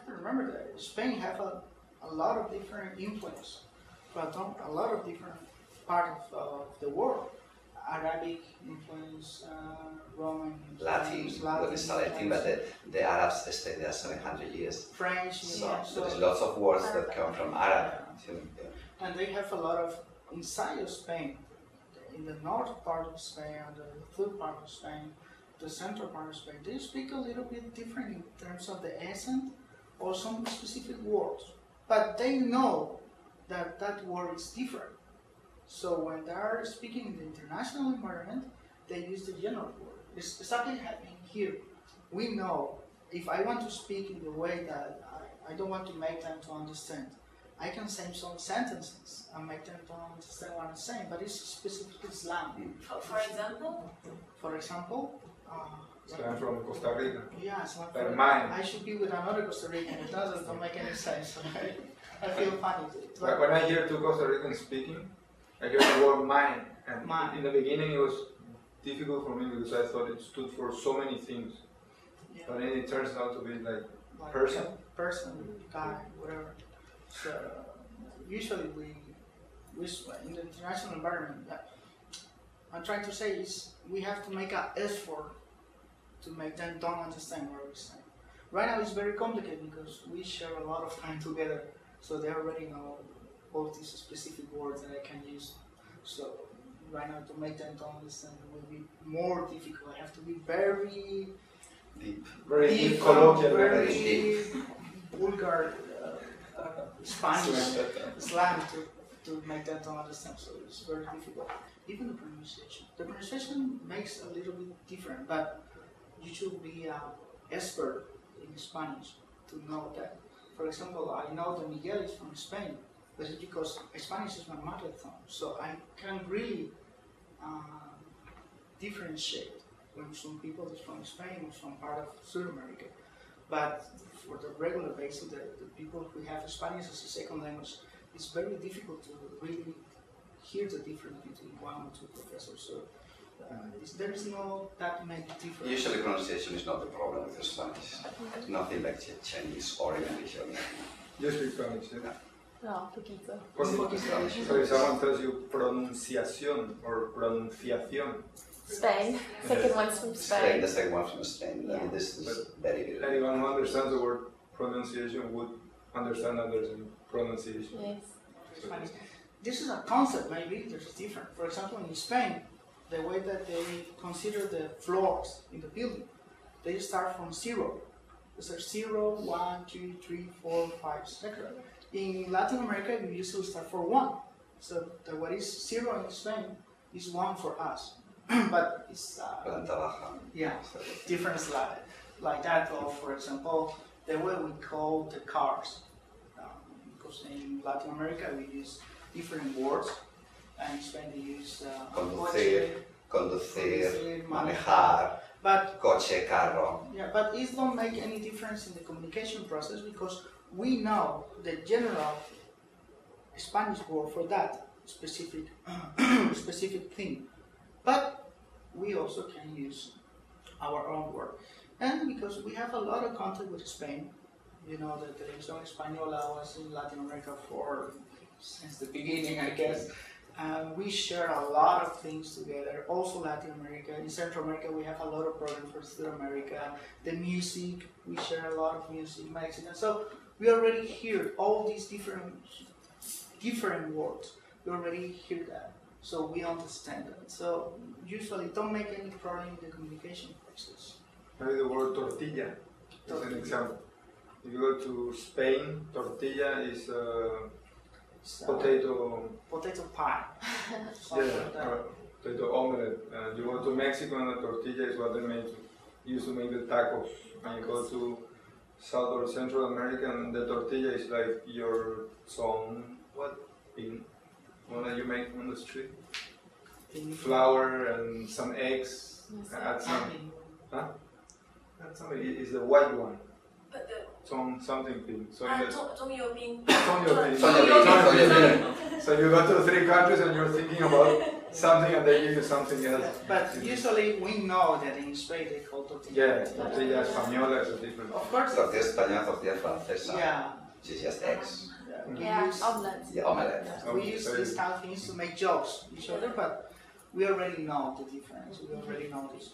to remember that Spain have a lot of different influence from a lot of different parts of the world. Arabic influence, Roman influence, Latin is I think that the Arabs stayed there 700 years. French, so there's lots of words that come from Arab. And they have a lot of inside of Spain, in the north part of Spain, and the third part of Spain, the central part of Spain. They speak a little bit different in terms of the accent or some specific words, but they know that that word is different. So when they are speaking in the international environment, they use the general word. It's exactly happening here. We know if I want to speak in the way that I don't want to make them to understand, I can say some sentences and make them to understand what I'm saying, but it's specifically slang. For example? For example, slang from Costa Rica. Yeah, slang from mine. I should be with another Costa Rican. It don't make any sense. I feel funny. When I hear two Costa Ricans speaking, I hear the word mine, and in the beginning it was difficult for me because I thought it stood for so many things, but then it turns out to be like person, guy, whatever. So usually we in the international environment, I'm trying to say is we have to make an effort to make them don't understand what we're saying. Right now it's very complicated because we share a lot of time together, so they already know all these specific words that I can use. So right now to make them to understand will be more difficult. I have to be very deep, colloquial, very vulgar Spanish slang to make them to understand. So it's very difficult. Even the pronunciation. The pronunciation makes a little bit different, but you should be an expert in Spanish to know that. For example, I know that Miguel is from Spain. But it's because Spanish is my mother tongue, so I can really differentiate when some people is from Spain or from part of South America. But for the regular basis, the people who have Spanish as a second language, it's very difficult to really hear the difference between one or two professors. So there is no that many difference. Usually pronunciation is not the problem with the Spanish. Nothing like Chinese or English. You speak Spanish, yeah? No, poquito. So if someone tells you pronunciación or pronunciación. Spain. Second one's from Spain. The second one from Spain. Yeah. This is very good. Anyone who understands the word pronunciation would understand others in pronunciation. Yes. This is a concept, maybe there's different. For example, in Spain, the way that they consider the floors in the building, they start from 0. There's 0, 1, 2, 3, 4, 5, etc. In Latin America, we usually start for 1. So what is 0 in Spain is 1 for us. But it's different like that. Or for example, the way we call the cars. Because in Latin America we use different words, and in Spain they use conducir, manejar, coche, carro. Yeah, but it don't make any difference in the communication process because we know the general Spanish word for that specific thing, but we also can use our own word. And because we have a lot of contact with Spain, you know that the Televisión Española was in Latin America since the beginning, I guess. We share a lot of things together, also Latin America. In Central America, we have a lot of programs for South America. The music, we share a lot of music, Mexican. So we already hear all these different words. We already hear that, so we understand that. So usually, don't make any problem in the communication process. Maybe the word tortilla is an example. If you go to Spain, tortilla is potato pie. Potato omelette. You go to Mexico and the tortilla is what they used to make the tacos. And you go to South or Central America and the tortilla is like your one that you make on the street. Flour and some eggs. Add some. Huh? That's something. It's the white one. Something pink. So So you go to 3 countries and you're thinking about something and they give you something else. But usually we know that in Spain they call tortilla. Yeah, tortilla española is a different. Of course. Tortilla española, tortilla francesa. Yeah. It's just eggs. We Yeah, use, omelets. Yeah, omelette. we use these kind of things to make jokes each other, but we already know the difference. We already know this.